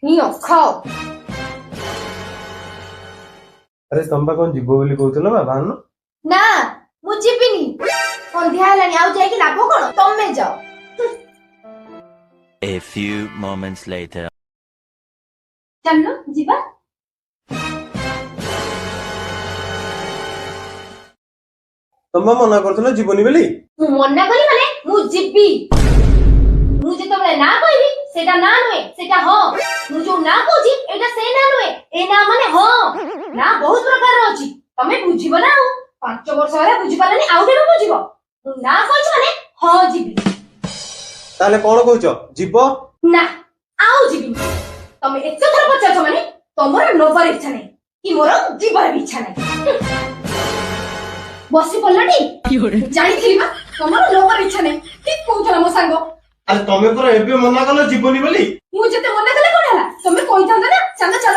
ନିଅ ଖାଅ। ଆରେ ତମେ କଣ ଯିବ ବୋଲି କହୁଥିଲ ବା ବାହାନ? ନା ମୁଁ ଯିବିନି, ସନ୍ଧ୍ୟା ହେଲାଣି, ଆଉ ଯାଇକି ଲାଭ କଣ? ତମେ ଯାଅ। A few moments later. ଚାଲ ଯିବା। ତମେ ମନା କରୁଥିଲ ଯିବନି ବୋଲି। ମୁଁ ମନା କଲି ମାନେ ମୁଁ ଯିବି। ମୁଁ ଯେତେବେଳେ ନା କହିବି ସେଟା ନା ନୁହେଁ, ସେଟା ହଁ। ମୁଁ ଯୋଉ ନା କହୁଛି ଏଇଟା ସେ ନା ନୁହେଁ, ଏ ନା ମାନେ ହଁ। ନା ବହୁତ ପ୍ରକାର ଅଛି, ତମେ ବୁଝିବ ନା। ଆଉ 5 ବର୍ଷ ହେଲା ବୁଝିପାରିଲନି, ଆଉ କେବେ ବୁଝିବ? ମୁଁ ନା କହିଛି ମାନେ ହଁ ଯିବି। ତାହେଲେ କଣ କହୁଛ, ଯିବ? ନା ଆଉ ଯିବିନି। ତମେ ଏତେ ଥର ପଚାରୁଛ ମାନେ ତମର ନବାର ଇଚ୍ଛା ନାହିଁ କି ମୋର ଯିବାର ବି ଇଚ୍ଛା ନାହିଁ। ବସି ପଡିଲଟି? ଜାଣିଥିଲି ବା ତମର ନବାର ଇଚ୍ଛା ନାହିଁ। ଠିକ କହୁଛ ମୋ ସାଙ୍ଗ। ଆରେ ତମେ ପରା ଏବେ ମନା କଲ ଯିବନି ବୋଲି। ମୁଁ ଯେତେ ମନା କଲେ କଣ ହେଲା? ତମେ କହିଥାନ୍ତ ନା ଚାଲ ଚାଲ